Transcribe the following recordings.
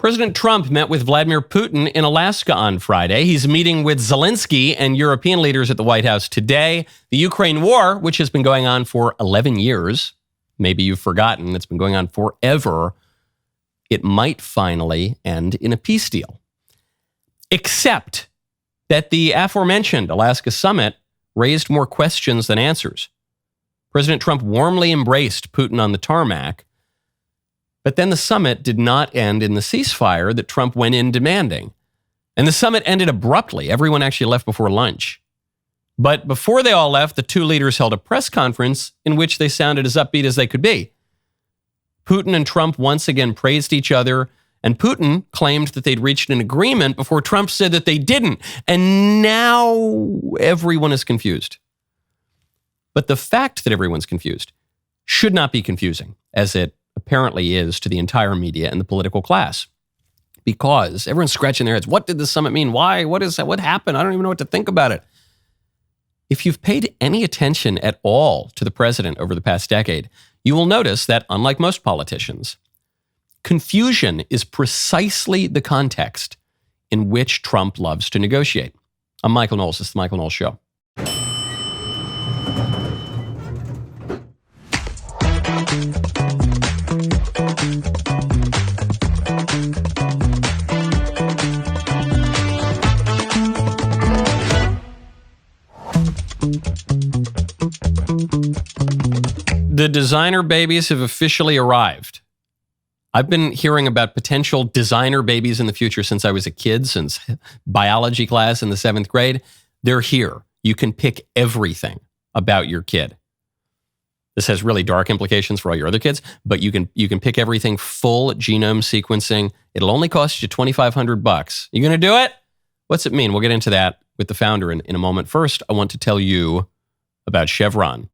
President Trump met with Vladimir Putin in Alaska on Friday. He's meeting with Zelensky and European leaders at the White House today. The Ukraine war, which has been going on for 11 years, maybe you've forgotten, it's been going on forever, it might finally end in a peace deal. Except that the aforementioned Alaska summit raised more questions than answers. President Trump warmly embraced Putin on the tarmac, but then the summit did not end in the ceasefire that Trump went in demanding. And the summit ended abruptly. Everyone actually left before lunch. But before they all left, the two leaders held a press conference in which they sounded as upbeat as they could be. Putin and Trump once again praised each other, and Putin claimed that they'd reached an agreement before Trump said that they didn't. And now everyone is confused. But the fact that everyone's confused should not be confusing, as it apparently is to the entire media and the political class. Because everyone's scratching their heads. What did the summit mean? Why? What is that? What happened? I don't even know what to think about it. If you've paid any attention at all to the president over the past decade, you will notice that, unlike most politicians, confusion is precisely the context in which Trump loves to negotiate. I'm Michael Knowles. This is the Michael Knowles Show. The designer babies have officially arrived. I've been hearing about potential designer babies in the future since I was a kid, since biology class in the 7th grade. They're here. You can pick everything about your kid. This has really dark implications for all your other kids, but you can pick everything, full genome sequencing. It'll only cost you $2,500. You going to do it? What's it mean? We'll get into that with the founder in a moment. First, I want to tell you about Chevron.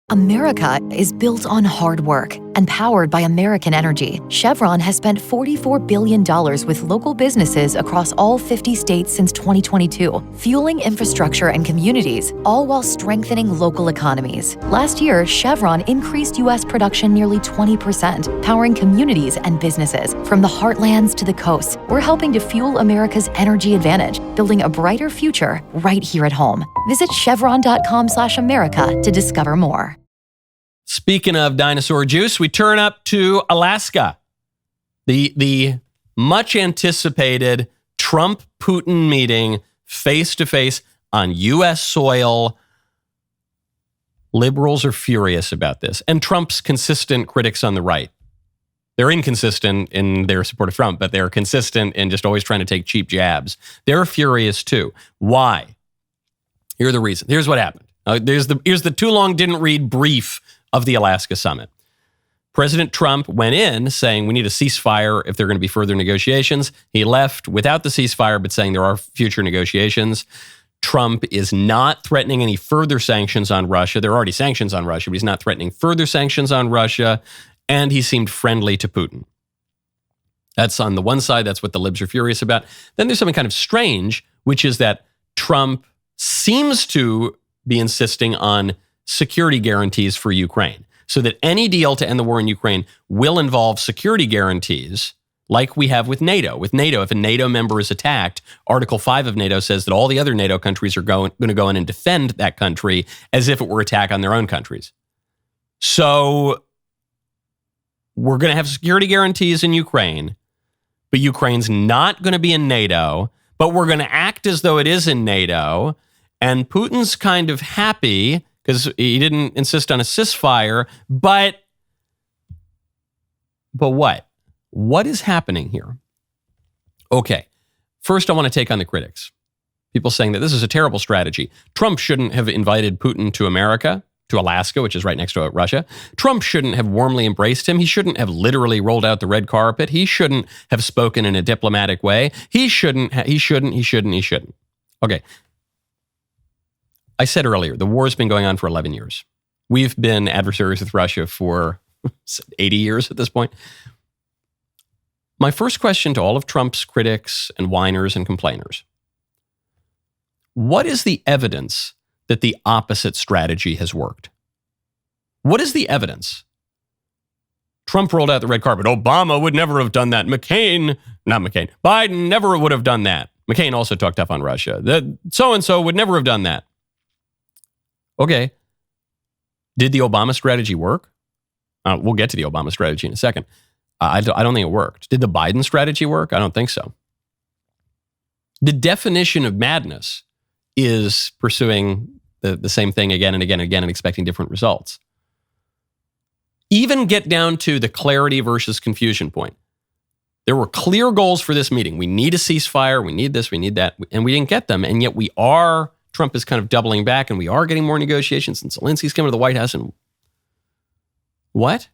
America is built on hard work and powered by American energy. Chevron has spent $44 billion with local businesses across all 50 states since 2022, fueling infrastructure and communities, all while strengthening local economies. Last year, Chevron increased U.S. production nearly 20%, powering communities and businesses. From the heartlands to the coasts, we're helping to fuel America's energy advantage, building a brighter future right here at home. Visit chevron.com/America to discover more. Speaking of dinosaur juice, we turn up to Alaska. The much anticipated Trump-Putin meeting face-to-face on U.S. soil. Liberals are furious about this. And Trump's consistent critics on the right. They're inconsistent in their support of Trump, but they're consistent in just always trying to take cheap jabs. They're furious too. Why? Here are the reasons. Here's what happened. Here's the too long didn't read brief of the Alaska summit. President Trump went in saying we need a ceasefire if there are going to be further negotiations. He left without the ceasefire, but saying there are future negotiations. Trump is not threatening any further sanctions on Russia. There are already sanctions on Russia, but he's not threatening further sanctions on Russia. And he seemed friendly to Putin. That's on the one side. That's what the libs are furious about. Then there's something kind of strange, which is that Trump seems to be insisting on security guarantees for Ukraine, so that any deal to end the war in Ukraine will involve security guarantees like we have with NATO. With NATO, if a NATO member is attacked, Article 5 of NATO says that all the other NATO countries are going to go in and defend that country as if it were an attack on their own countries. So we're going to have security guarantees in Ukraine, but Ukraine's not going to be in NATO, but we're going to act as though it is in NATO. And Putin's kind of happy because he didn't insist on a ceasefire, but what? What is happening here? Okay, first I want to take on the critics. People saying that this is a terrible strategy. Trump shouldn't have invited Putin to America, to Alaska, which is right next to Russia. Trump shouldn't have warmly embraced him. He shouldn't have literally rolled out the red carpet. He shouldn't have spoken in a diplomatic way. He shouldn't. Okay. I said earlier, the war has been going on for 11 years. We've been adversaries with Russia for 80 years at this point. My first question to all of Trump's critics and whiners and complainers: what is the evidence that the opposite strategy has worked? What is the evidence? Trump rolled out the red carpet. Obama would never have done that. Biden never would have done that. McCain also talked tough on Russia. That so-and-so would never have done that. Okay. Did the Obama strategy work? We'll get to the Obama strategy in a second. I don't think it worked. Did the Biden strategy work? I don't think so. The definition of madness is pursuing the same thing again and again and again and expecting different results. Even get down to the clarity versus confusion point. There were clear goals for this meeting. We need a ceasefire. We need this. We need that. And we didn't get them. And yet Trump is kind of doubling back and we are getting more negotiations and Zelensky's coming to the White House and what?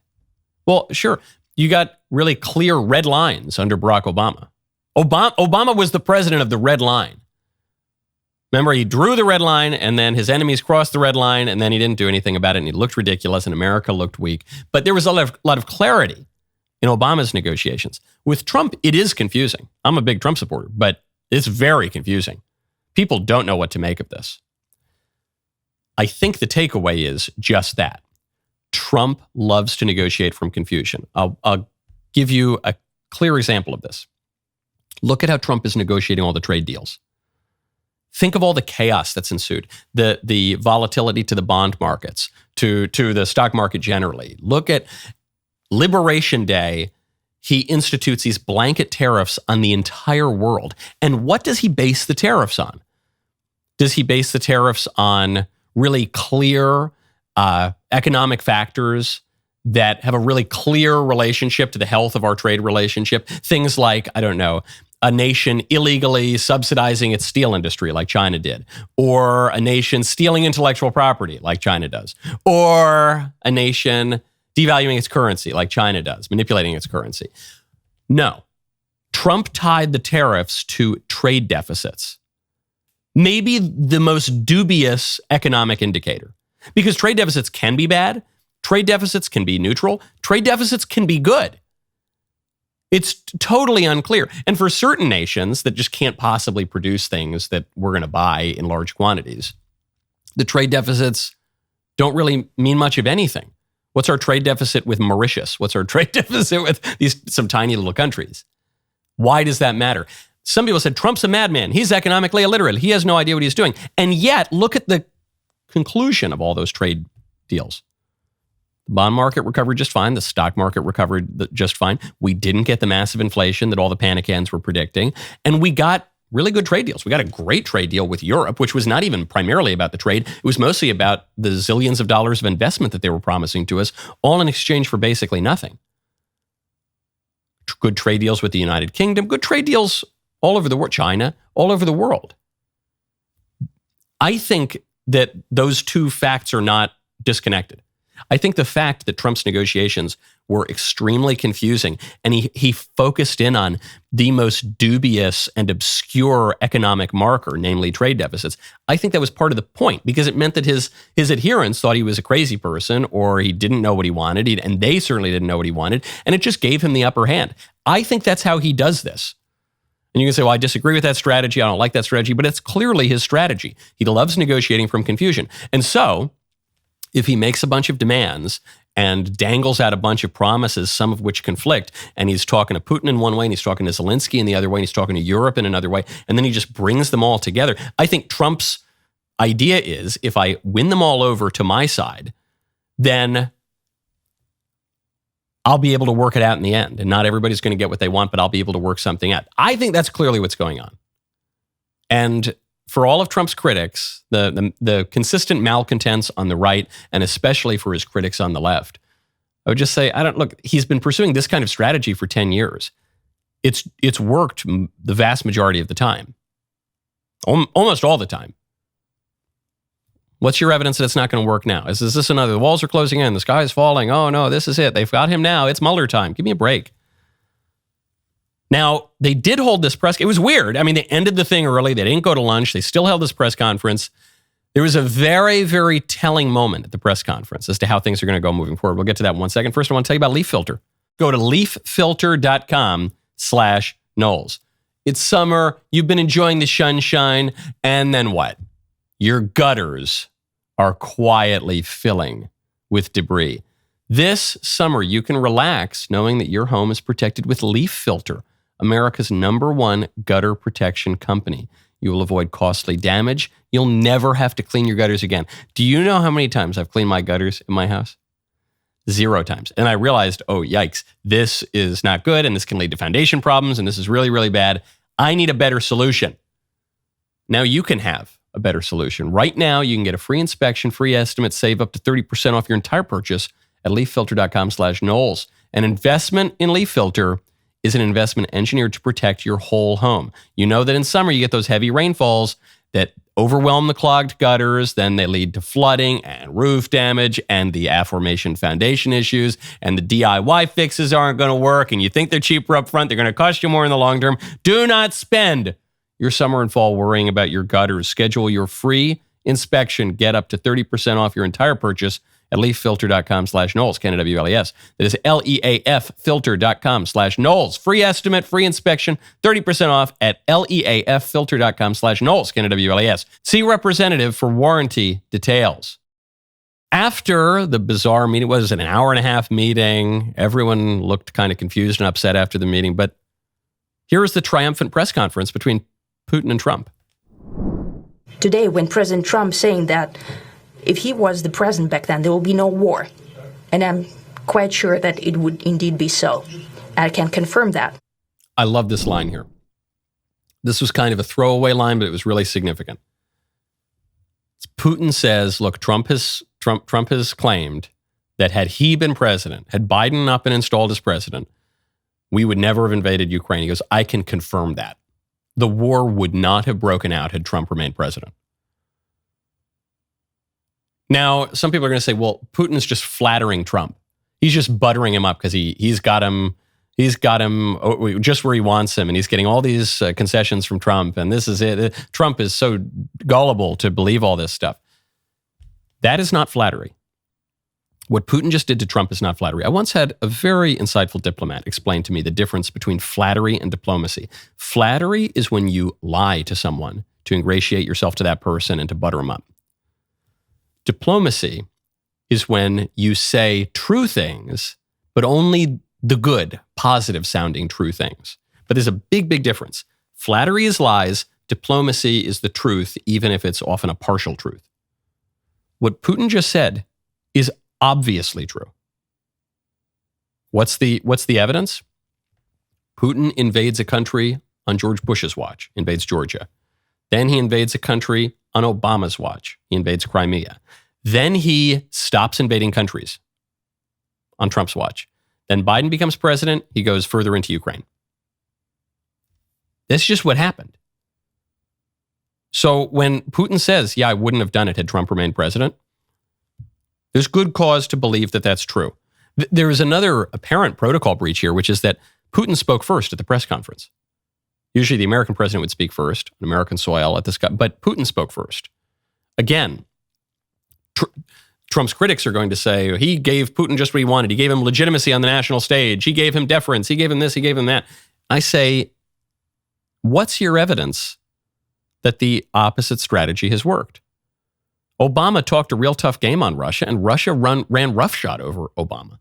Well, sure. You got really clear red lines under Barack Obama. Obama was the president of the red line. Remember, he drew the red line and then his enemies crossed the red line and then he didn't do anything about it and he looked ridiculous and America looked weak. But there was a lot of clarity in Obama's negotiations. With Trump, it is confusing. I'm a big Trump supporter, but it's very confusing. People don't know what to make of this. I think the takeaway is just that. Trump loves to negotiate from confusion. I'll give you a clear example of this. Look at how Trump is negotiating all the trade deals. Think of all the chaos that's ensued, the volatility to the bond markets, to the stock market generally. Look at Liberation Day. He institutes these blanket tariffs on the entire world. And what does he base the tariffs on? Does he base the tariffs on really clear economic factors that have a really clear relationship to the health of our trade relationship? Things like, I don't know, a nation illegally subsidizing its steel industry like China did, or a nation stealing intellectual property like China does, or a nation devaluing its currency like China does, manipulating its currency. No. Trump tied the tariffs to trade deficits. Maybe the most dubious economic indicator. Because trade deficits can be bad, trade deficits can be neutral, trade deficits can be good. It's totally unclear. And for certain nations that just can't possibly produce things that we're going to buy in large quantities, the trade deficits don't really mean much of anything. What's our trade deficit with Mauritius? What's our trade deficit with some tiny little countries? Why does that matter? Some people said Trump's a madman. He's economically illiterate. He has no idea what he's doing. And yet, look at the conclusion of all those trade deals. The bond market recovered just fine. The stock market recovered just fine. We didn't get the massive inflation that all the panic hands were predicting. And we got really good trade deals. We got a great trade deal with Europe, which was not even primarily about the trade. It was mostly about the zillions of dollars of investment that they were promising to us, all in exchange for basically nothing. Good trade deals with the United Kingdom, good trade deals all over the world, China, all over the world. I think that those two facts are not disconnected. I think the fact that Trump's negotiations were extremely confusing and he focused in on the most dubious and obscure economic marker, namely trade deficits, I think that was part of the point because it meant that his adherents thought he was a crazy person or he didn't know what he wanted, and they certainly didn't know what he wanted, and it just gave him the upper hand. I think that's how he does this. And you can say, well, I disagree with that strategy. I don't like that strategy, but it's clearly his strategy. He loves negotiating from confusion. And so if he makes a bunch of demands and dangles out a bunch of promises, some of which conflict, and he's talking to Putin in one way, and he's talking to Zelensky in the other way, and he's talking to Europe in another way, and then he just brings them all together. I think Trump's idea is, if I win them all over to my side, then I'll be able to work it out in the end. And not everybody's going to get what they want, but I'll be able to work something out. I think that's clearly what's going on. And for all of Trump's critics, the consistent malcontents on the right, and especially for his critics on the left, I would just say, he's been pursuing this kind of strategy for 10 years. It's worked the vast majority of the time. Almost all the time. What's your evidence that it's not going to work now? Is this another, the walls are closing in, the sky is falling, oh no, this is it. They've got him now, it's Mueller time. Give me a break. Now, they did hold this press. It was weird. I mean, they ended the thing early. They didn't go to lunch. They still held this press conference. There was a very, very telling moment at the press conference as to how things are going to go moving forward. We'll get to that in 1 second. First, I want to tell you about Leaf Filter. Go to leaffilter.com/Knowles. It's summer. You've been enjoying the sunshine. And then what? Your gutters are quietly filling with debris. This summer, you can relax knowing that your home is protected with Leaf Filter, America's #1 gutter protection company. You will avoid costly damage. You'll never have to clean your gutters again. Do you know how many times I've cleaned my gutters in my house? 0 times. And I realized, oh, yikes, this is not good, and this can lead to foundation problems, and this is really, really bad. I need a better solution. Now you can have a better solution. Right now, you can get a free inspection, free estimate, save up to 30% off your entire purchase at leaffilter.com/Knowles. An investment in Leaf Filter is an investment engineered to protect your whole home. You know that in summer, you get those heavy rainfalls that overwhelm the clogged gutters, then they lead to flooding and roof damage and the aforementioned foundation issues, and the DIY fixes aren't going to work, and you think they're cheaper up front, they're going to cost you more in the long term. Do not spend your summer and fall worrying about your gutters. Schedule your free inspection. Get up to 30% off your entire purchase at leaffilter.com/Knowles, K-N-W-L-E-S. That is leaffilter.com/Knowles. Free estimate, free inspection, 30% off at leaffilter.com/Knowles, K-N-W-L-E-S. See representative for warranty details. After the bizarre meeting, was an hour-and-a-half meeting. Everyone looked kind of confused and upset after the meeting, but here is the triumphant press conference between Putin and Trump. Today, when President Trump saying that if he was the president back then, there will be no war. And I'm quite sure that it would indeed be so. I can confirm that. I love this line here. This was kind of a throwaway line, but it was really significant. Putin says, look, Trump has claimed that had he been president, had Biden not been installed as president, we would never have invaded Ukraine. He goes, I can confirm that. The war would not have broken out had Trump remained president. Now, some people are going to say, well, Putin's just flattering Trump. He's just buttering him up because he's got him just where he wants him, and he's getting all these concessions from Trump, and this is it. Trump is so gullible to believe all this stuff. That is not flattery. What Putin just did to Trump is not flattery. I once had a very insightful diplomat explain to me the difference between flattery and diplomacy. Flattery is when you lie to someone to ingratiate yourself to that person and to butter them up. Diplomacy is when you say true things, but only the good, positive-sounding true things. But there's a big, big difference. Flattery is lies. Diplomacy is the truth, even if it's often a partial truth. What Putin just said is obviously true. What's the evidence? Putin invades a country on George Bush's watch, invades Georgia. Then he invades a country on Obama's watch. He invades Crimea. Then he stops invading countries on Trump's watch. Then Biden becomes president. He goes further into Ukraine. That's just what happened. So when Putin says, yeah, I wouldn't have done it had Trump remained president, there's good cause to believe that that's true. There is another apparent protocol breach here, which is that Putin spoke first at the press conference. Usually the American president would speak first on American soil at this, but Putin spoke first. Again, Trump's critics are going to say, he gave Putin just what he wanted. He gave him legitimacy on the national stage. He gave him deference. He gave him this. He gave him that. I say, what's your evidence that the opposite strategy has worked? Obama talked a real tough game on Russia, and Russia ran roughshod over Obama.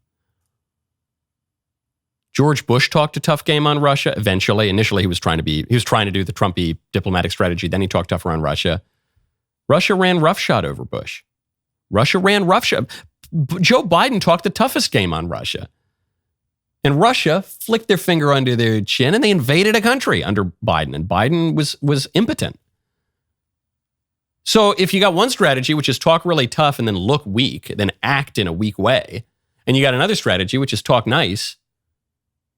George Bush talked a tough game on Russia. Initially, he was trying to do the Trumpy diplomatic strategy. Then he talked tougher on Russia. Russia ran roughshod over Bush. Russia ran roughshod. Joe Biden talked the toughest game on Russia. And Russia flicked their finger under their chin and they invaded a country under Biden. And Biden was impotent. So if you got one strategy, which is talk really tough and then look weak, then act in a weak way, and you got another strategy, which is talk nice,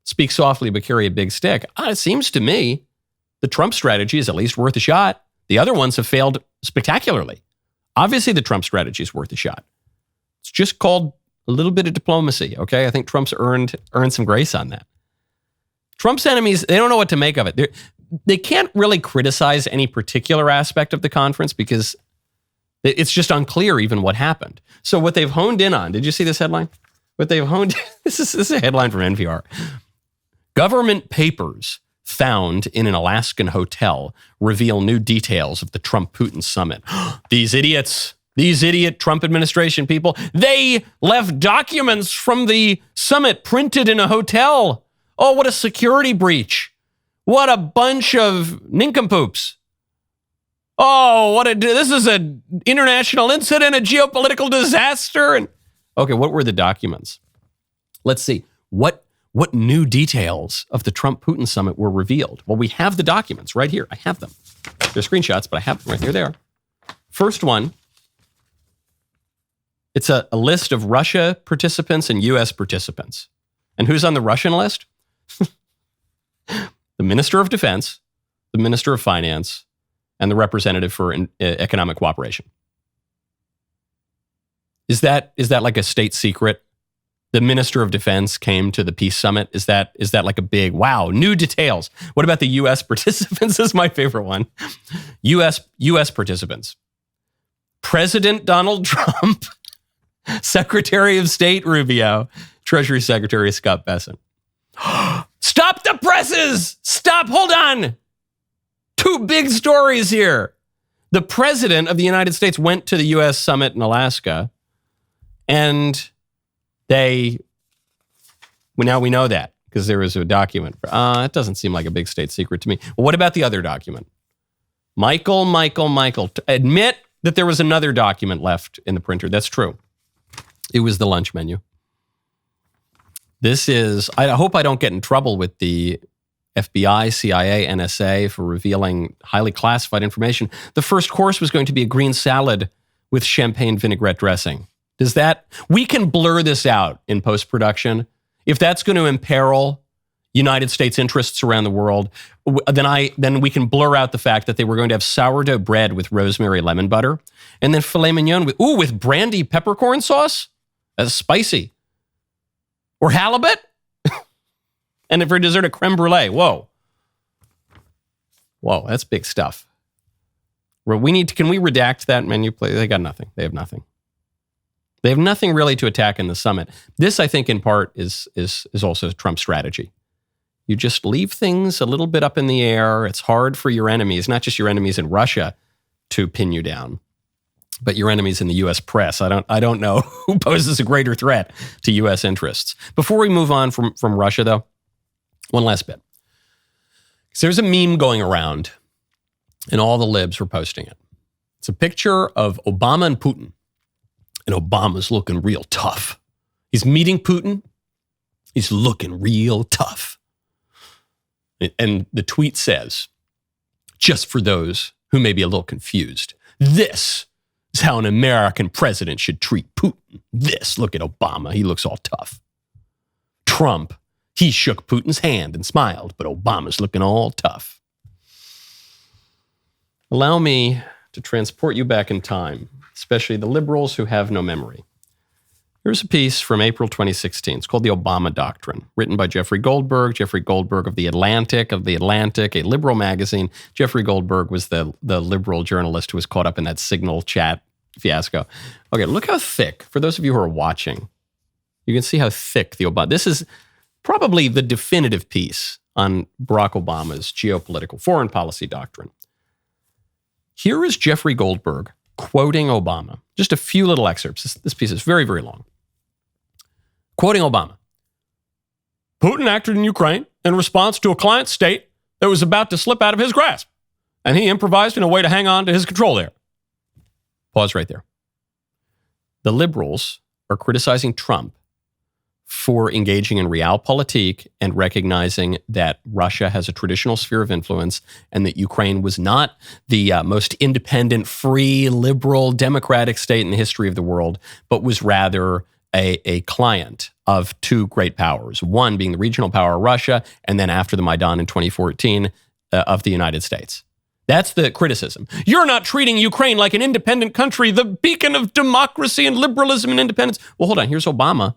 speak softly but carry a big stick, it seems to me the Trump strategy is at least worth a shot. The other ones have failed spectacularly. Obviously, the Trump strategy is worth a shot. It's just called a little bit of diplomacy, okay? I think Trump's earned some grace on that. Trump's enemies, they don't know what to make of it. They can't really criticize any particular aspect of the conference because it's just unclear even what happened. So what they've honed in on, did you see this headline? This is a headline from NPR. Government papers found in an Alaskan hotel reveal new details of the Trump-Putin summit. These idiots These idiot Trump administration people, they left documents from the summit printed in a hotel. Oh, what a security breach. What a bunch of nincompoops. Oh, this is an international incident, a geopolitical disaster. And okay, what were the documents? Let's see. What new details of the Trump-Putin summit were revealed? Well, we have the documents right here. I have them. They're screenshots, but I have them right there. They are. First one, it's a list of Russia participants and U.S. participants. And who's on the Russian list? The Minister of Defense, the Minister of Finance, and the representative for economic cooperation. Is that like a state secret? The Minister of Defense came to the peace summit. Is that like a big, wow, new details? What about the U.S. participants? This is my favorite one. U.S. participants. President Donald Trump, Secretary of State Rubio, Treasury Secretary Scott Bessent. Stop the presses! Stop, hold on. Two big stories here. The President of the United States went to the U.S. summit in Alaska, and now we know that because there was a document. It doesn't seem like a big state secret to me. Well, what about the other document? Michael, admit that there was another document left in the printer. That's true. It was the lunch menu. I hope I don't get in trouble with the FBI, CIA, NSA for revealing highly classified information. The first course was going to be a green salad with champagne vinaigrette dressing. We can blur this out in post-production. If that's going to imperil United States interests around the world, then we can blur out the fact that they were going to have sourdough bread with rosemary lemon butter, and then filet mignon with brandy peppercorn sauce. That's spicy. Or halibut. And for dessert, a creme brulee. Whoa, that's big stuff. Can we redact that menu, please? They got nothing. They have nothing. They have nothing really to attack in the summit. This, I think, in part, is also Trump's strategy. You just leave things a little bit up in the air. It's hard for your enemies, not just your enemies in Russia, to pin you down, but your enemies in the U.S. press. I don't know who poses a greater threat to U.S. interests. Before we move on from Russia, though, one last bit. So there's a meme going around, and all the libs were posting it. It's a picture of Obama and Putin. And Obama's looking real tough. He's meeting Putin. He's looking real tough. And the tweet says, just for those who may be a little confused, this is how an American president should treat Putin. Look at Obama. He looks all tough. Trump, he shook Putin's hand and smiled, but Obama's looking all tough. Allow me to transport you back in time, especially the liberals who have no memory. Here's a piece from April 2016. It's called The Obama Doctrine, written by Jeffrey Goldberg of The Atlantic, a liberal magazine. Jeffrey Goldberg was the liberal journalist who was caught up in that Signal chat fiasco. Okay, look how thick, for those of you who are watching, you can see how thick the Obama, this is probably the definitive piece on Barack Obama's geopolitical foreign policy doctrine. Here is Jeffrey Goldberg quoting Obama. Just a few little excerpts. This piece is very, very long. Quoting Obama. Putin acted in Ukraine in response to a client state that was about to slip out of his grasp, and he improvised in a way to hang on to his control there. Pause right there. The liberals are criticizing Trump for engaging in realpolitik and recognizing that Russia has a traditional sphere of influence and that Ukraine was not the most independent, free, liberal, democratic state in the history of the world, but was rather a client of two great powers, one being the regional power Russia, and then after the Maidan in 2014 of the United States. That's the criticism. You're not treating Ukraine like an independent country, the beacon of democracy and liberalism and independence. Well, hold on. Here's Obama,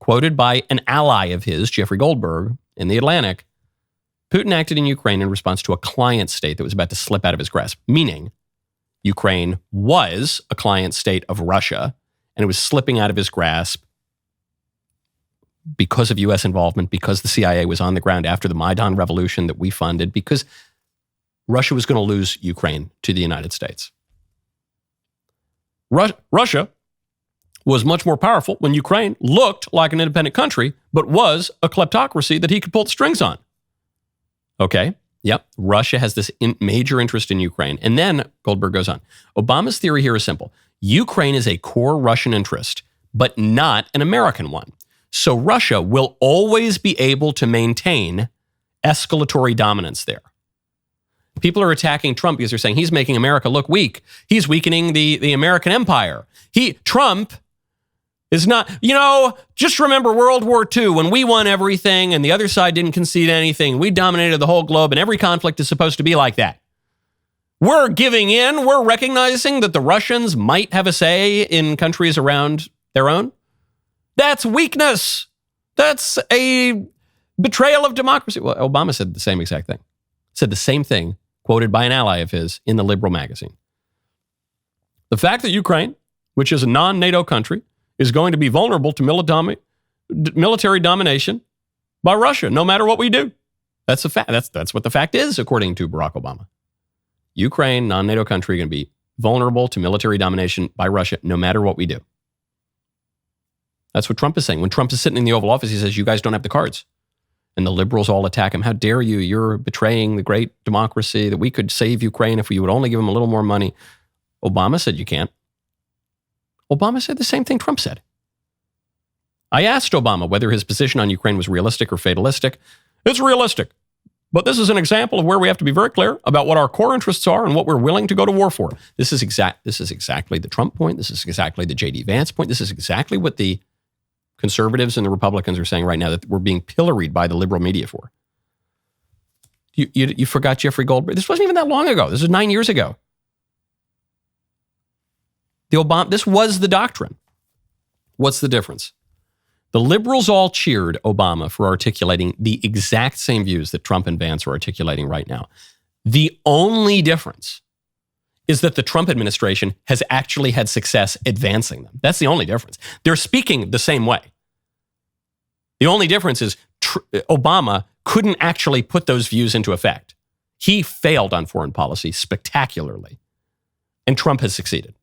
quoted by an ally of his, Jeffrey Goldberg, in The Atlantic. Putin acted in Ukraine in response to a client state that was about to slip out of his grasp, meaning Ukraine was a client state of Russia, and it was slipping out of his grasp because of U.S. involvement, because the CIA was on the ground after the Maidan Revolution that we funded, because Russia was going to lose Ukraine to the United States. Russia was much more powerful when Ukraine looked like an independent country, but was a kleptocracy that he could pull the strings on. Okay, yep, Russia has this major interest in Ukraine. And then Goldberg goes on. Obama's theory here is simple. Ukraine is a core Russian interest, but not an American one. So Russia will always be able to maintain escalatory dominance there. People are attacking Trump because they're saying he's making America look weak. He's weakening the American empire. Trump is not, just remember World War II when we won everything and the other side didn't concede anything. We dominated the whole globe and every conflict is supposed to be like that. We're giving in. We're recognizing that the Russians might have a say in countries around their own. That's weakness. That's a betrayal of democracy. Well, Obama said the same exact thing. Said the same thing, quoted by an ally of his in the Liberal magazine. The fact that Ukraine, which is a non-NATO country, is going to be vulnerable to military domination by Russia, no matter what we do. That's a fact. That's what the fact is, according to Barack Obama. Ukraine, non-NATO country, going to be vulnerable to military domination by Russia, no matter what we do. That's what Trump is saying. When Trump is sitting in the Oval Office, he says, you guys don't have the cards. And the liberals all attack him. How dare you? You're betraying the great democracy that we could save Ukraine if we would only give them a little more money. Obama said you can't. Obama said the same thing Trump said. I asked Obama whether his position on Ukraine was realistic or fatalistic. It's realistic. But this is an example of where we have to be very clear about what our core interests are and what we're willing to go to war for. This is exactly the Trump point. This is exactly the J.D. Vance point. This is exactly what the conservatives and the Republicans are saying right now that we're being pilloried by the liberal media for. You forgot Jeffrey Goldberg. This wasn't even that long ago. This was 9 years ago. This was the doctrine. What's the difference? The liberals all cheered Obama for articulating the exact same views that Trump and Vance are articulating right now. The only difference is that the Trump administration has actually had success advancing them. That's the only difference. They're speaking the same way. The only difference is Obama couldn't actually put those views into effect. He failed on foreign policy spectacularly, and Trump has succeeded.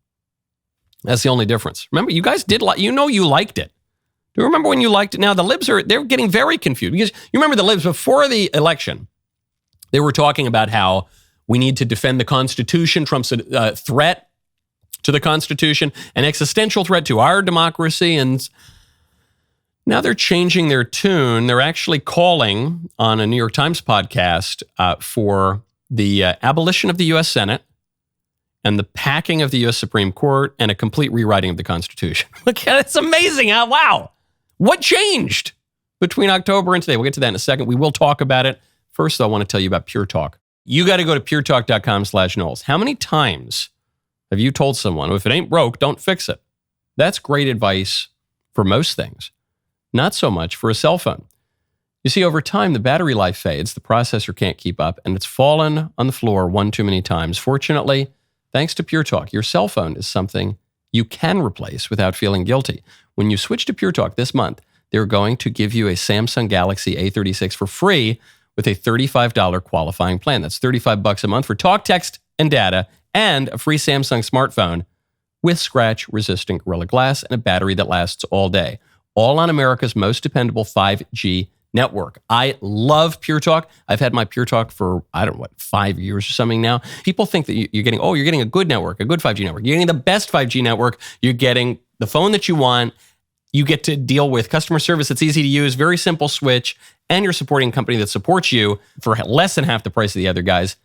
That's the only difference. Remember, you guys you liked it. Do you remember when you liked it? Now, the libs they're getting very confused because you remember the libs before the election, they were talking about how we need to defend the Constitution. Trump's a threat to the Constitution, an existential threat to our democracy. And now they're changing their tune. They're actually calling on a New York Times podcast for the abolition of the U.S. Senate and the packing of the U.S. Supreme Court and a complete rewriting of the Constitution. Look, it's amazing. Wow. What changed between October and today? We'll get to that in a second. We will talk about it. First, though, I want to tell you about Pure Talk. You got to go to puretalk.com/Knowles. How many times have you told someone, if it ain't broke, don't fix it? That's great advice for most things. Not so much for a cell phone. You see, over time, the battery life fades, the processor can't keep up, and it's fallen on the floor one too many times. Fortunately, thanks to Pure Talk, your cell phone is something you can replace without feeling guilty. When you switch to Pure Talk this month, they're going to give you a Samsung Galaxy A36 for free with a $35 qualifying plan. That's $35 a month for talk, text, and data, and a free Samsung smartphone with scratch-resistant Gorilla Glass and a battery that lasts all day. All on America's most dependable 5G network. I love Pure Talk. I've had my Pure Talk for, 5 years or something now. People think that you're getting a good network, a good 5G network. You're getting the best 5G network. You're getting the phone that you want. You get to deal with customer service that's easy to use, very simple switch, and you're supporting a company that supports you for less than half the price of the other guys.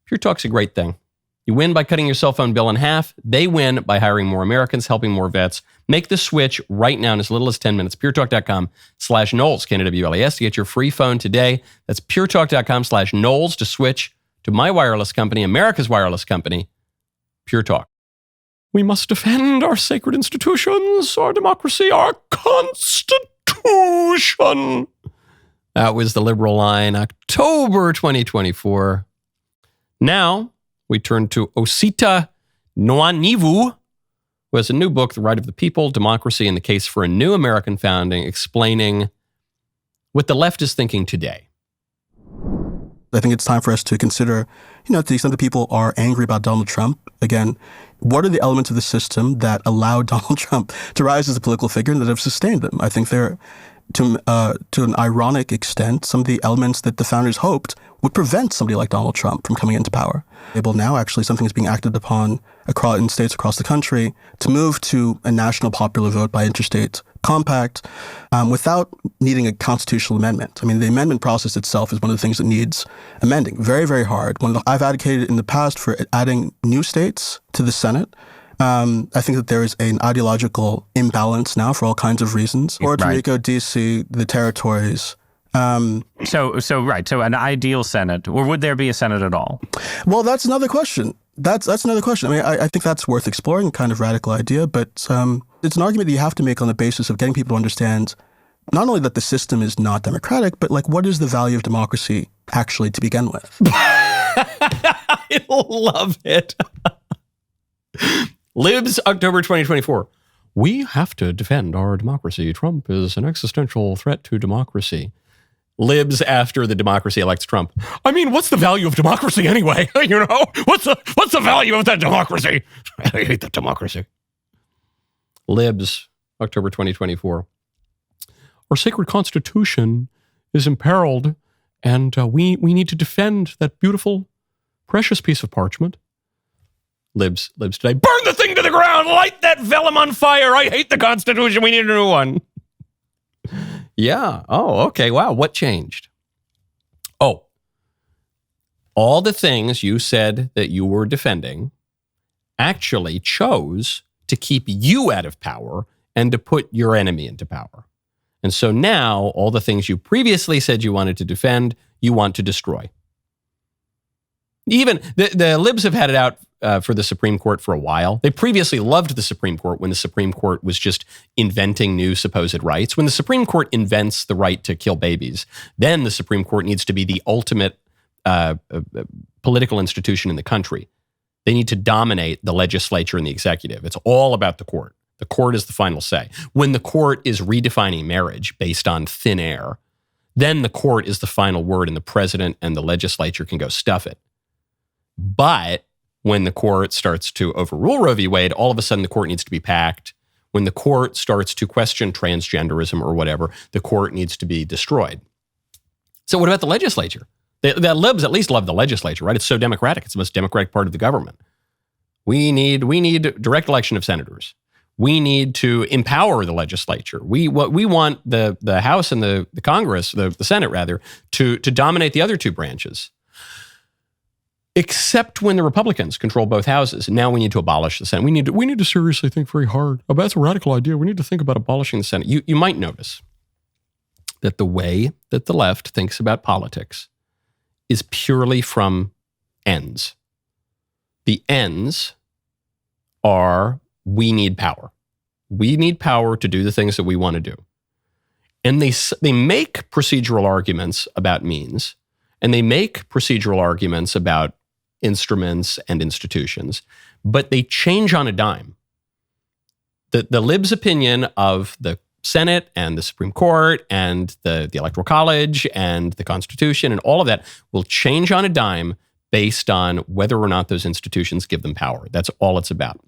Pure Talk's a great thing. You win by cutting your cell phone bill in half. They win by hiring more Americans, helping more vets. Make the switch right now in as little as 10 minutes. puretalk.com/Knowles, KNWLES, to get your free phone today. That's puretalk.com/Knowles to switch to my wireless company, America's wireless company, Pure Talk. We must defend our sacred institutions, our democracy, our Constitution. That was the liberal line, October 2024. Now, we turn to Osita Nwaniwu, who has a new book, The Right of the People, Democracy, and the Case for a New American Founding, explaining what the left is thinking today. I think it's time for us to consider, to the extent that people are angry about Donald Trump, again, what are the elements of the system that allowed Donald Trump to rise as a political figure and that have sustained him? I think they're, to an ironic extent, some of the elements that the founders hoped would prevent somebody like Donald Trump from coming into power. Now, actually, something is being acted upon in states across the country to move to a national popular vote by interstate compact without needing a constitutional amendment. I mean, the amendment process itself is one of the things that needs amending. Very, very hard. I've advocated in the past for adding new states to the Senate. I think that there is an ideological imbalance now for all kinds of reasons. Puerto Rico, D.C., the territories. So an ideal Senate, or would there be a Senate at all? Well, that's another question. That's another question. I mean, I think that's worth exploring, a kind of radical idea, but it's an argument that you have to make on the basis of getting people to understand not only that the system is not democratic, but what is the value of democracy actually to begin with? I love it. Libs, October 2024. We have to defend our democracy. Trump is an existential threat to democracy. Libs after the democracy elects Trump. I mean, what's the value of democracy anyway? What's the value of that democracy? I hate that democracy. Libs, October 2024. Our sacred Constitution is imperiled, and we need to defend that beautiful, precious piece of parchment. Libs today. Burn the thing to the ground! Light that vellum on fire! I hate the Constitution! We need a new one! Yeah. Oh, okay. Wow. What changed? Oh, all the things you said that you were defending actually chose to keep you out of power and to put your enemy into power. And so now all the things you previously said you wanted to defend, you want to destroy. Even the libs have had it out for the Supreme Court for a while. They previously loved the Supreme Court when the Supreme Court was just inventing new supposed rights. When the Supreme Court invents the right to kill babies, then the Supreme Court needs to be the ultimate political institution in the country. They need to dominate the legislature and the executive. It's all about the court. The court is the final say. When the court is redefining marriage based on thin air, then the court is the final word and the president and the legislature can go stuff it. But when the court starts to overrule Roe v. Wade, all of a sudden the court needs to be packed. When the court starts to question transgenderism or whatever, the court needs to be destroyed. So what about the legislature? The libs at least love the legislature, right? It's so democratic. It's the most democratic part of the government. We need direct election of senators. We need to empower the legislature. We want the House and the Congress, the Senate rather, to dominate the other two branches. Except when the Republicans control both houses. Now we need to abolish the Senate. We need to seriously think very hard. Oh, that's a radical idea. We need to think about abolishing the Senate. You might notice that the way that the left thinks about politics is purely from ends. The ends are we need power. We need power to do the things that we want to do. And they make procedural arguments about means, and they make procedural arguments about instruments and institutions, but they change on a dime. The libs' opinion of the Senate and the Supreme Court and the Electoral College and the Constitution and all of that will change on a dime based on whether or not those institutions give them power. That's all it's about.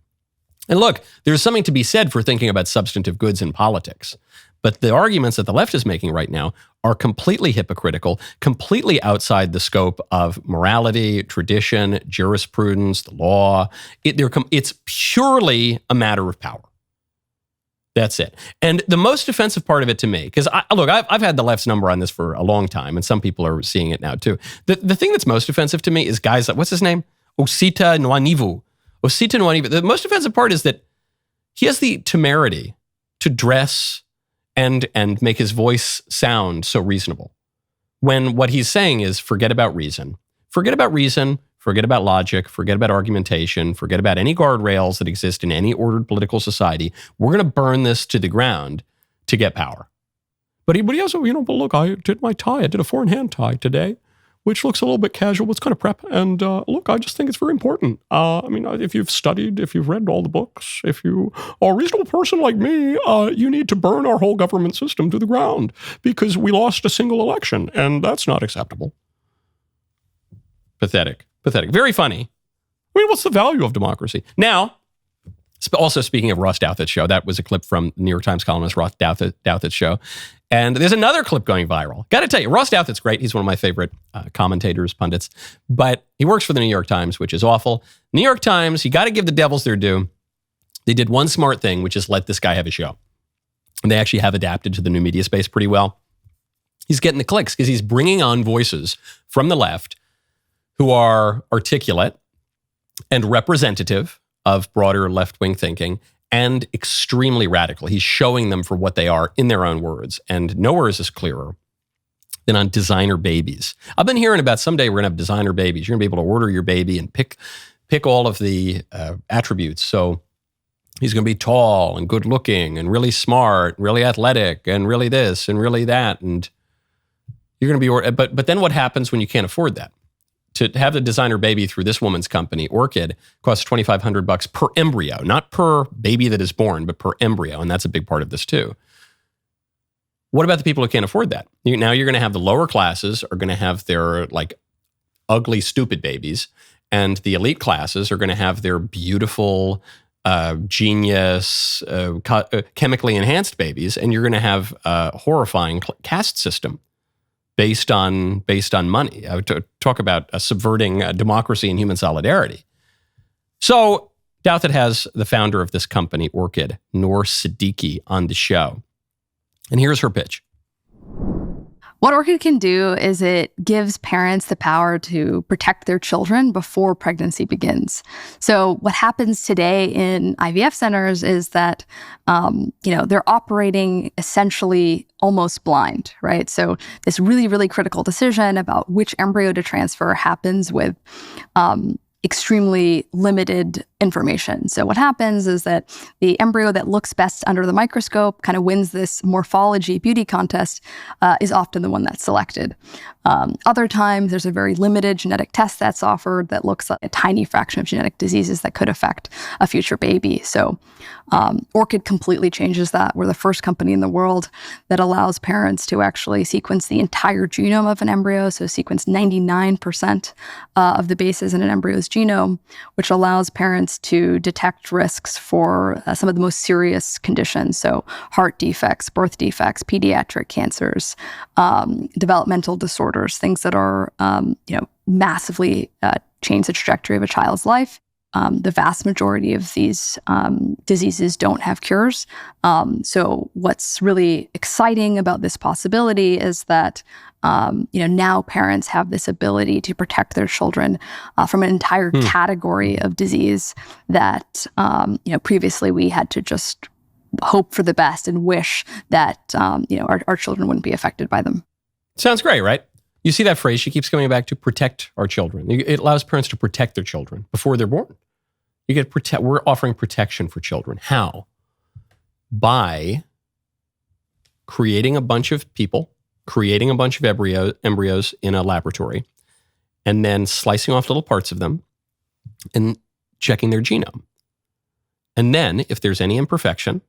And look, there's something to be said for thinking about substantive goods in politics. But the arguments that the left is making right now are completely hypocritical, completely outside the scope of morality, tradition, jurisprudence, the law. It's purely a matter of power. That's it. And the most offensive part of it to me, because I've had the left's number on this for a long time, and some people are seeing it now too. The thing that's most offensive to me is guys like, what's his name? Osita Nwaniwu. The most offensive part is that he has the temerity to dress and make his voice sound so reasonable, when what he's saying is forget about reason. Forget about reason, forget about logic, forget about argumentation, forget about any guardrails that exist in any ordered political society. We're going to burn this to the ground to get power. But he also, but look, I did my tie. I did a 4-in-hand tie today, which looks a little bit casual. It's kind of prep. And look, I just think it's very important. If you've studied, if you've read all the books, if you are a reasonable person like me, you need to burn our whole government system to the ground because we lost a single election, and that's not acceptable. Pathetic. Very funny. I mean, what's the value of democracy? Now, also speaking of Ross Douthat's show, that was a clip from New York Times columnist Ross Douthat's show. And there's another clip going viral. Got to tell you, Ross Douthat's great. He's one of my favorite commentators, pundits. But he works for the New York Times, which is awful. New York Times, you got to give the devils their due. They did one smart thing, which is let this guy have a show. And they actually have adapted to the new media space pretty well. He's getting the clicks because he's bringing on voices from the left who are articulate and representative of broader left-wing thinking and extremely radical. He's showing them for what they are in their own words. And nowhere is this clearer than on designer babies. I've been hearing about someday we're going to have designer babies. You're going to be able to order your baby and pick all of the attributes. So he's going to be tall and good looking and really smart, really athletic and really this and really that. And you're going to be, but then what happens when you can't afford that? To have the designer baby through this woman's company, Orchid, costs $2,500 per embryo, not per baby that is born, but per embryo. And that's a big part of this too. What about the people who can't afford that? Now you're going to have the lower classes are going to have their like ugly, stupid babies. And the elite classes are going to have their beautiful, genius, chemically enhanced babies. And you're going to have a horrifying caste system based on money. I would talk about subverting democracy and human solidarity. So Douthat has the founder of this company, Orchid, Noor Siddiqui, on the show. And here's her pitch. What Orchid can do is it gives parents the power to protect their children before pregnancy begins. So what happens today in IVF centers is that, they're operating essentially almost blind, right? So this really, really critical decision about which embryo to transfer happens with extremely limited information. So what happens is that the embryo that looks best under the microscope kind of wins this morphology beauty contest, is often the one that's selected. Other times, there's a very limited genetic test that's offered that looks at a tiny fraction of genetic diseases that could affect a future baby. So Orchid completely changes that. We're the first company in the world that allows parents to actually sequence the entire genome of an embryo, so sequence 99% of the bases in an embryo's genome, which allows parents to detect risks for some of the most serious conditions, so heart defects, birth defects, pediatric cancers, developmental disorders, things that are massively change the trajectory of a child's life. The vast majority of these diseases don't have cures. So what's really exciting about this possibility is that now parents have this ability to protect their children from an entire category of disease that previously we had to just hope for the best and wish that our children wouldn't be affected by them. Sounds great, right? You see that phrase, she keeps coming back to protect our children. It allows parents to protect their children before they're born. We're offering protection for children. How? By creating a bunch of people, creating a bunch of embryos in a laboratory, and then slicing off little parts of them and checking their genome. And then if there's any imperfection,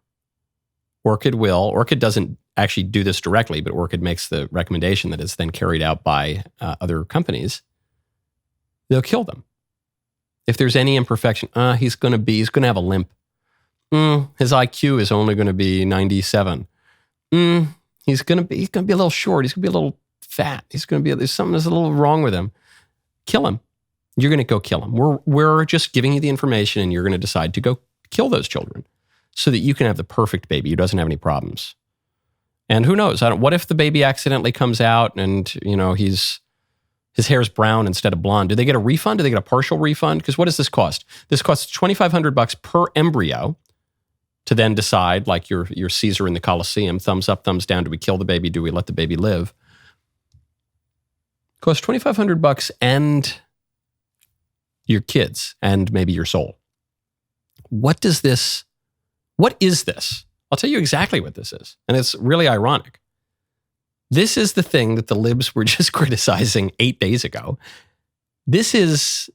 Orchid doesn't actually do this directly, but Orchid makes the recommendation that is then carried out by other companies. They'll kill them. If there's any imperfection, he's going to have a limp. His IQ is only going to be 97. He's going to be a little short. He's going to be a little fat. There's something that's a little wrong with him. Kill him. You're going to go kill him. We're just giving you the information, and you're going to decide to go kill those children so that you can have the perfect baby who doesn't have any problems. And who knows? What if the baby accidentally comes out and his hair's brown instead of blonde? Do they get a refund? Do they get a partial refund? Because what does this cost? This costs $2,500 per embryo to then decide, like your Caesar in the Colosseum, thumbs up, thumbs down. Do we kill the baby? Do we let the baby live? It costs $2,500 and your kids and maybe your soul. What is this? I'll tell you exactly what this is. And it's really ironic. This is the thing that the libs were just criticizing 8 days ago. This is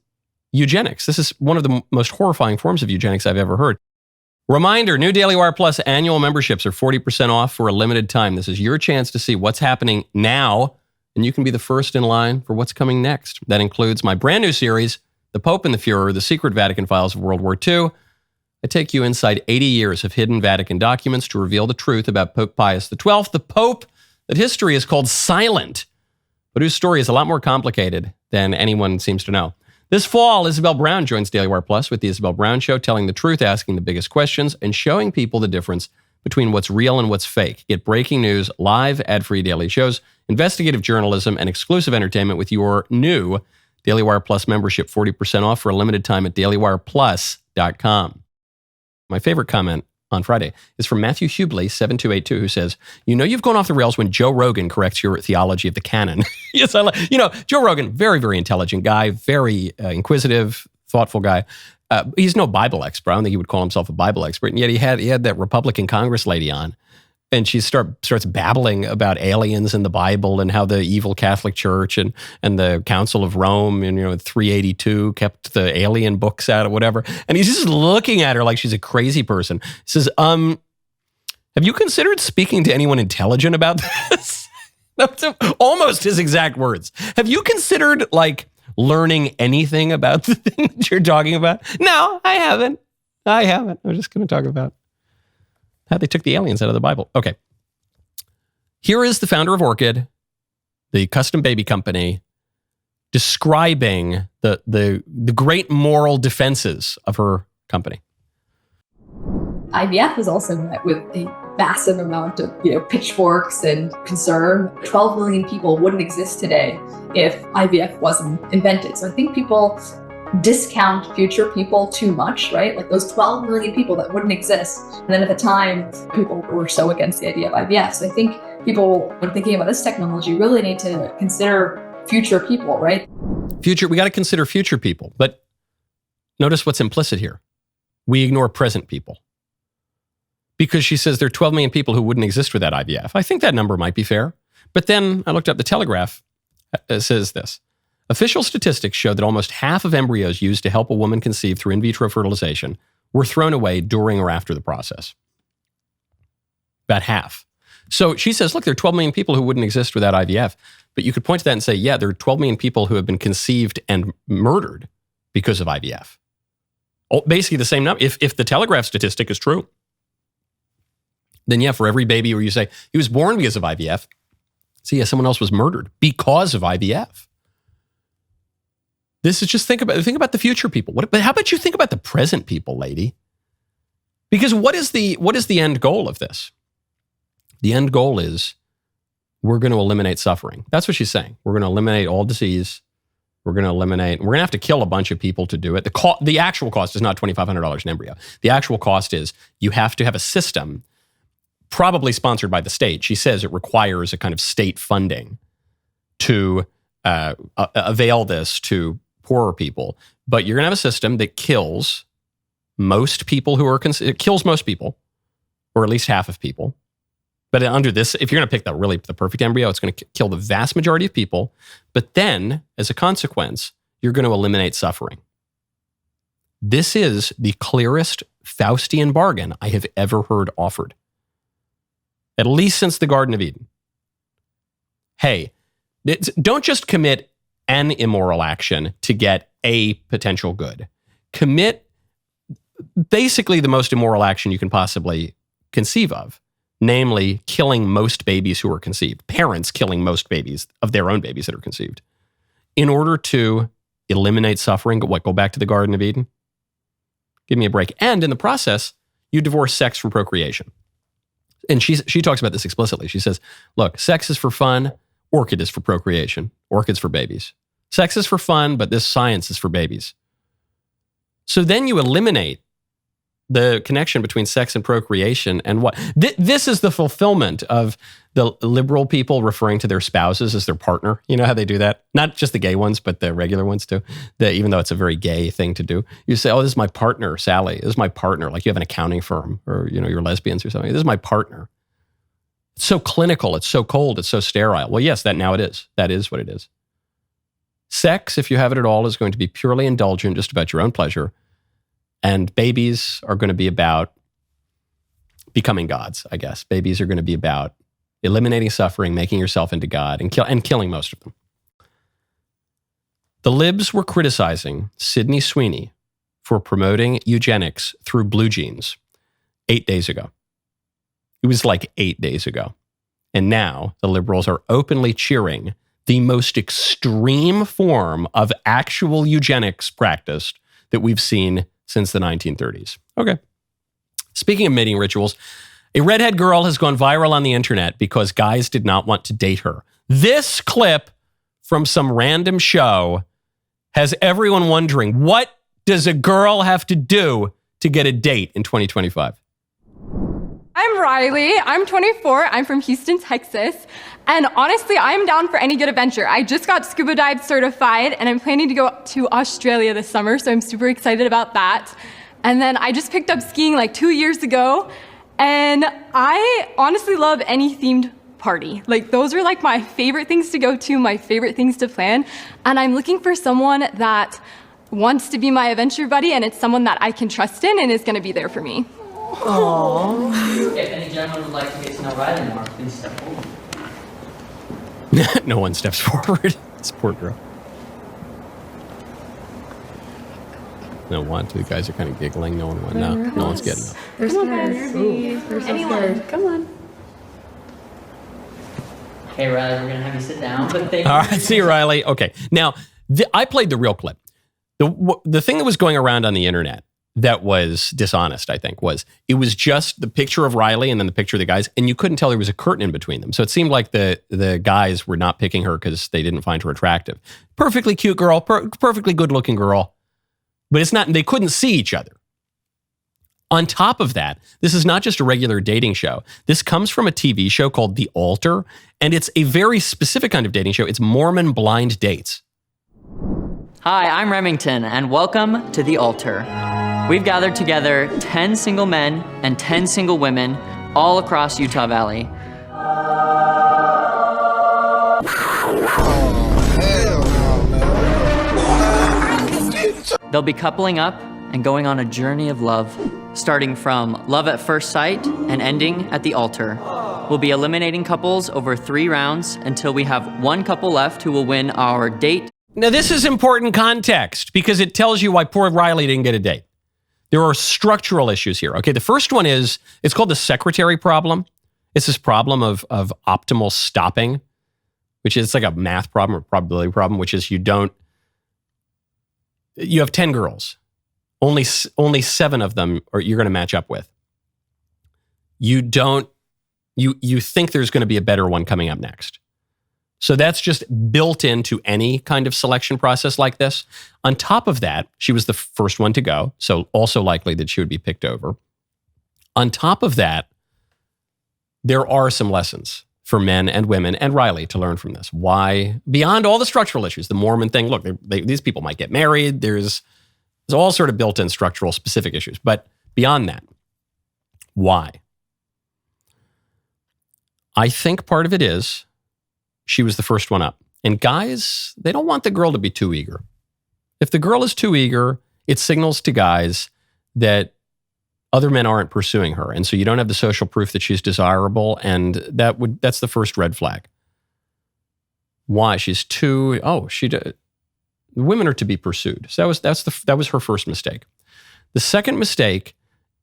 eugenics. This is one of the most horrifying forms of eugenics I've ever heard. Reminder, new DailyWire Plus annual memberships are 40% off for a limited time. This is your chance to see what's happening now and you can be the first in line for what's coming next. That includes my brand new series, The Pope and the Fuhrer, The Secret Vatican Files of World War II. I take you inside 80 years of hidden Vatican documents to reveal the truth about Pope Pius XII, the Pope that history is called silent, but whose story is a lot more complicated than anyone seems to know. This fall, Isabel Brown joins DailyWire Plus with The Isabel Brown Show, telling the truth, asking the biggest questions, and showing people the difference between what's real and what's fake. Get breaking news, live, ad-free daily shows, investigative journalism, and exclusive entertainment with your new DailyWire Plus membership. 40% off for a limited time at dailywireplus.com. My favorite comment on Friday is from Matthew Hubley, 7282, who says, you know you've gone off the rails when Joe Rogan corrects your theology of the canon. Yes, Joe Rogan, very, very intelligent guy, very inquisitive, thoughtful guy. He's no Bible expert. I don't think he would call himself a Bible expert. And yet he had that Republican Congress lady on, and she starts babbling about aliens in the Bible and how the evil Catholic Church and the Council of Rome in 382 kept the alien books out or whatever. And he's just looking at her like she's a crazy person. He says, have you considered speaking to anyone intelligent about this? That's almost his exact words. Have you considered learning anything about the thing that you're talking about? No, I haven't. I'm just going to talk about how they took the aliens out of the Bible. Okay. Here is the founder of Orchid, the custom baby company, describing the great moral defenses of her company. IVF is also met with a massive amount of pitchforks and concern. 12 million people wouldn't exist today if IVF wasn't invented. So I think people discount future people too much, right? Like those 12 million people that wouldn't exist. And then at the time, people were so against the idea of IVF. So I think people, when thinking about this technology, really need to consider future people, right? We got to consider future people. But notice what's implicit here. We ignore present people. Because she says there are 12 million people who wouldn't exist without IVF. I think that number might be fair. But then I looked up the Telegraph. It says this. Official statistics show that almost half of embryos used to help a woman conceive through in vitro fertilization were thrown away during or after the process. About half. So she says, look, there are 12 million people who wouldn't exist without IVF. But you could point to that and say, yeah, there are 12 million people who have been conceived and murdered because of IVF. Oh, basically the same number. If the Telegraph statistic is true, then yeah, for every baby where you say he was born because of IVF, see, yeah, someone else was murdered because of IVF. This is just think about the future people. But how about you think about the present people, lady? Because what is the end goal of this? The end goal is we're going to eliminate suffering. That's what she's saying. We're going to eliminate all disease. We're going to have to kill a bunch of people to do it. The actual cost is not $2,500 an embryo. The actual cost is you have to have a system, probably sponsored by the state. She says it requires a kind of state funding to avail this to poorer people. But you're going to have a system that kills most people it kills most people, or at least half of people. But under this, if you're going to pick the perfect embryo, it's going to kill the vast majority of people. But then, as a consequence, you're going to eliminate suffering. This is the clearest Faustian bargain I have ever heard offered. At least since the Garden of Eden. Hey, don't just commit an immoral action to get a potential good. Commit basically the most immoral action you can possibly conceive of, namely killing most babies who are conceived, parents killing most babies of their own babies that are conceived, in order to eliminate suffering. Go back to the Garden of Eden? Give me a break. And in the process, you divorce sex from procreation. And she talks about this explicitly. She says, look, sex is for fun. Orchid is for procreation. Orchid's for babies. Sex is for fun, but this science is for babies. So then you eliminate the connection between sex and procreation and what? This is the fulfillment of the liberal people referring to their spouses as their partner. You know how they do that? Not just the gay ones, but the regular ones too. Even though it's a very gay thing to do. You say, oh, this is my partner, Sally. This is my partner. Like you have an accounting firm or, you're lesbians or something. This is my partner. It's so clinical. It's so cold. It's so sterile. Well, yes, now it is. That is what it is. Sex, if you have it at all, is going to be purely indulgent, just about your own pleasure. And babies are going to be about becoming gods, I guess. Babies are going to be about eliminating suffering, making yourself into God, and killing most of them. The libs were criticizing Sydney Sweeney for promoting eugenics through blue jeans 8 days ago. It was like 8 days ago. And now the liberals are openly cheering the most extreme form of actual eugenics practiced that we've seen since the 1930s. Okay. Speaking of mating rituals, a redhead girl has gone viral on the internet because guys did not want to date her. This clip from some random show has everyone wondering, what does a girl have to do to get a date in 2025? I'm Riley. I'm 24. I'm from Houston, Texas. And honestly, I'm down for any good adventure. I just got scuba dive certified and I'm planning to go to Australia this summer, so I'm super excited about that. And then I just picked up skiing like 2 years ago, and I honestly love any themed party. Like, those are like my favorite things to go to, my favorite things to plan. And I'm looking for someone that wants to be my adventure buddy, and it's someone that I can trust in and is going to be there for me. Aww. If any gentleman would like to get to know Riley more, please step forward. No one steps forward. This poor girl. No one. Two guys are kind of giggling. No one wants. No one's getting up. They're scared. They're so scared. Come on. Hey, Riley, we're going to have you sit down. But thank you. All right, see you, Riley. Okay. Now, I played the real clip. The thing that was going around on the internet that was dishonest, I think, was it was just the picture of Riley and then the picture of the guys, and you couldn't tell there was a curtain in between them. So it seemed like the guys were not picking her because they didn't find her attractive. Perfectly cute girl, perfectly good-looking girl, but it's not. They couldn't see each other. On top of that, this is not just a regular dating show. This comes from a TV show called The Altar, and it's a very specific kind of dating show. It's Mormon blind dates. Hi, I'm Remington, and welcome to The Altar. We've gathered together 10 single men and 10 single women all across Utah Valley. They'll be coupling up and going on a journey of love, starting from love at first sight and ending at the altar. We'll be eliminating couples over 3 rounds until we have 1 couple left who will win our date. Now, this is important context because it tells you why poor Riley didn't get a date. There are structural issues here. Okay, the first one is, it's called the secretary problem. It's this problem of optimal stopping, which is like a math problem or probability problem, which is you have 10 girls. Only 7 of them you're going to match up with. You think there's going to be a better one coming up next. So that's just built into any kind of selection process like this. On top of that, she was the first one to go, so also likely that she would be picked over. On top of that, there are some lessons for men and women and Riley to learn from this. Why? Beyond all the structural issues, the Mormon thing, look, these people might get married. There's all sort of built-in structural specific issues. But beyond that, why? I think part of it is she was the first one up. And guys, they don't want the girl to be too eager. If the girl is too eager, it signals to guys that other men aren't pursuing her. And so you don't have the social proof that she's desirable. And that's the first red flag. Why? She's too, women are to be pursued. So that was her first mistake. The second mistake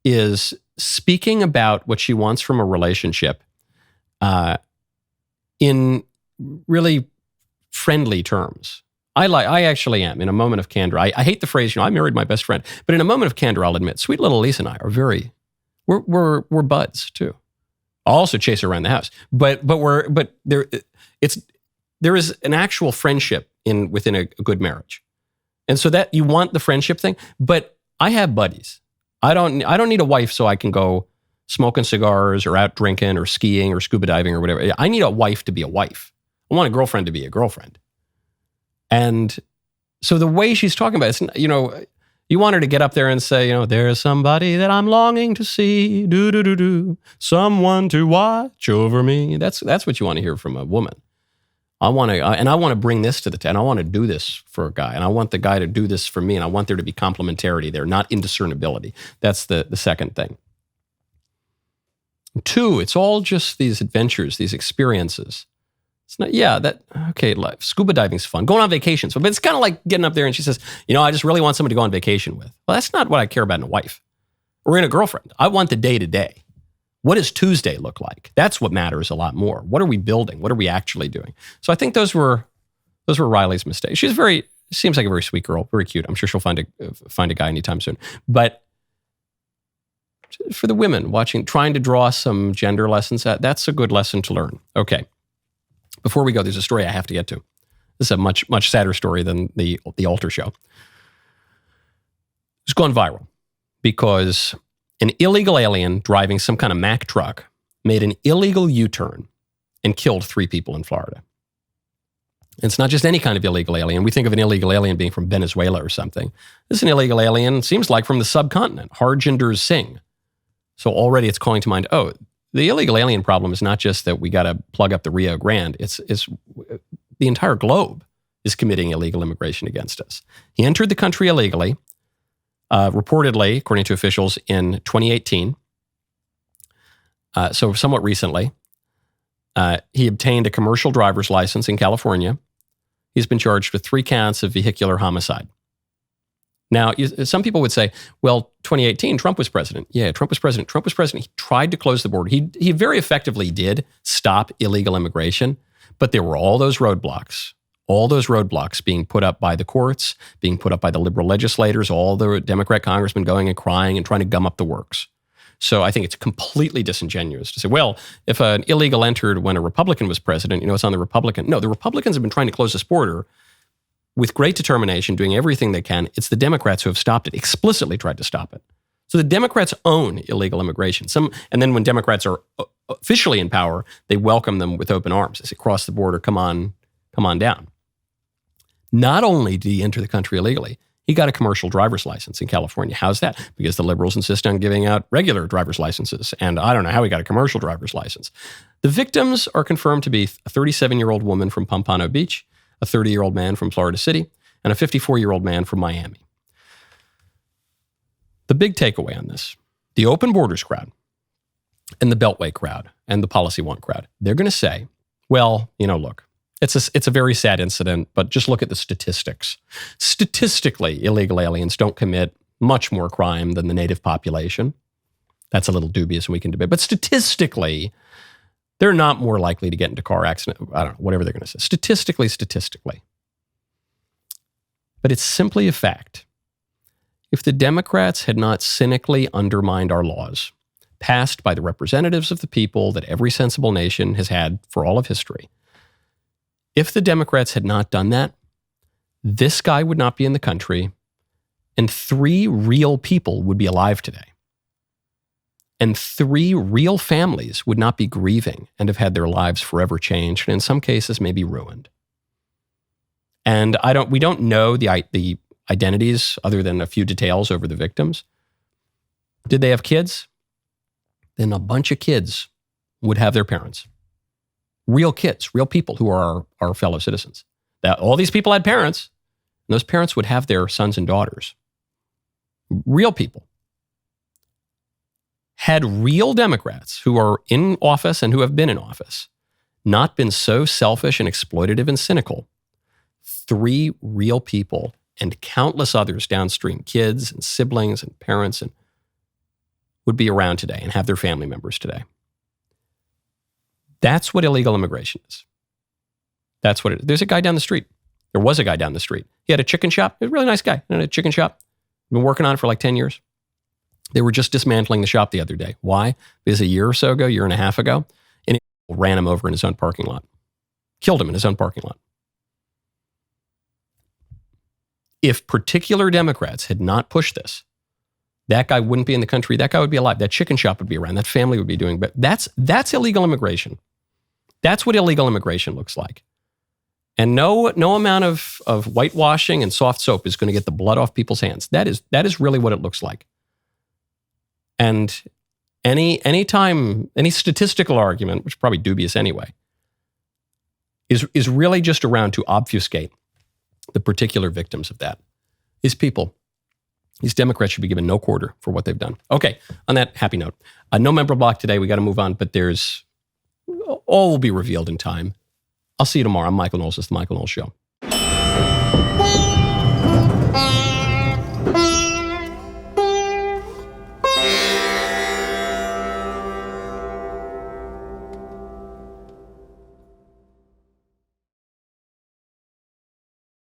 is speaking about what she wants from a relationship in really friendly terms. I actually am, in a moment of candor. I hate the phrase, I married my best friend, but in a moment of candor, I'll admit, sweet little Lisa and I are we're buds too. I'll also chase her around the house, but there is an actual friendship within a good marriage, and so that you want the friendship thing. But I have buddies. I don't need a wife so I can go smoking cigars or out drinking or skiing or scuba diving or whatever. I need a wife to be a wife. I want a girlfriend to be a girlfriend. And so the way she's talking about it, you want her to get up there and say, there's somebody that I'm longing to see, someone to watch over me. That's what you want to hear from a woman. I want to bring this to the table. I want to do this for a guy, and I want the guy to do this for me, and I want there to be complementarity there, not indiscernibility. That's the second thing. 2, it's all just these adventures, these experiences. It's not, okay, scuba diving's fun. Going on vacations, but it's kind of like getting up there and she says, I just really want somebody to go on vacation with. Well, that's not what I care about in a wife or in a girlfriend. I want the day-to-day. What does Tuesday look like? That's what matters a lot more. What are we building? What are we actually doing? So I think those were Riley's mistakes. Seems like a very sweet girl, very cute. I'm sure she'll find a guy anytime soon. But for the women trying to draw some gender lessons, that's a good lesson to learn. Okay. Before we go, there's a story I have to get to. This is a much, much sadder story than the altar show. It's gone viral because an illegal alien driving some kind of Mack truck made an illegal U-turn and killed 3 people in Florida. And it's not just any kind of illegal alien. We think of an illegal alien being from Venezuela or something. This is an illegal alien, seems like from the subcontinent, Harjinder Singh. So already it's calling to mind, the illegal alien problem is not just that we got to plug up the Rio Grande. It's the entire globe is committing illegal immigration against us. He entered the country illegally, reportedly, according to officials, in 2018. So somewhat recently. He obtained a commercial driver's license in California. He's been charged with 3 counts of vehicular homicide. Now, some people would say, well, 2018, Trump was president. Yeah, Trump was president. Trump was president. He tried to close the border. He very effectively did stop illegal immigration, but there were all those roadblocks being put up by the courts, being put up by the liberal legislators, all the Democrat congressmen going and crying and trying to gum up the works. So I think it's completely disingenuous to say, well, if an illegal entered when a Republican was president, it's on the Republican. No, the Republicans have been trying to close this border with great determination, doing everything they can. It's the Democrats who have stopped it, explicitly tried to stop it. So the Democrats own illegal immigration. And then when Democrats are officially in power, they welcome them with open arms. They say, cross the border, come on down. Not only did he enter the country illegally, he got a commercial driver's license in California. How's that? Because the liberals insist on giving out regular driver's licenses. And I don't know how he got a commercial driver's license. The victims are confirmed to be a 37-year-old woman from Pompano Beach, a 30-year-old man from Florida City, and a 54-year-old man from Miami. The big takeaway on this, the open borders crowd and the Beltway crowd and the policy wonk crowd, they're going to say, well, look, it's a very sad incident, but just look at the statistics. Statistically, illegal aliens don't commit much more crime than the native population. That's a little dubious and we can debate. But statistically, they're not more likely to get into car accident. I don't know, whatever they're going to say. Statistically. But it's simply a fact. If the Democrats had not cynically undermined our laws, passed by the representatives of the people that every sensible nation has had for all of history, if the Democrats had not done that, this guy would not be in the country, and 3 real people would be alive today. And 3 real families would not be grieving and have had their lives forever changed, and in some cases maybe ruined. And we don't know the identities other than a few details over the victims. Did they have kids? Then a bunch of kids would have their parents. Real kids, real people who are our fellow citizens. That all these people had parents, and those parents would have their sons and daughters. Real people. Had real Democrats who are in office and who have been in office not been so selfish and exploitative and cynical, 3 real people and countless others downstream, kids and siblings and parents, and would be around today and have their family members today. That's what illegal immigration is. That's what it is. There's a guy down the street. There was a guy down the street. He had a chicken shop. He was a really nice guy. He had a chicken shop. Been working on it for like 10 years. They were just dismantling the shop the other day. Why? Because a year and a half ago, and ran him over in his own parking lot. Killed him in his own parking lot. If particular Democrats had not pushed this, that guy wouldn't be in the country. That guy would be alive. That chicken shop would be around. That family would be doing. But that's illegal immigration. That's what illegal immigration looks like. And no amount of whitewashing and soft soap is going to get the blood off people's hands. That is really what it looks like. And any statistical argument, which is probably dubious anyway, is really just around to obfuscate the particular victims of that. These people, These Democrats should be given no quarter for what they've done. Okay, on that happy note, no member block today. We got to move on, but all will be revealed in time. I'll see you tomorrow. I'm Michael Knowles. It's the Michael Knowles Show.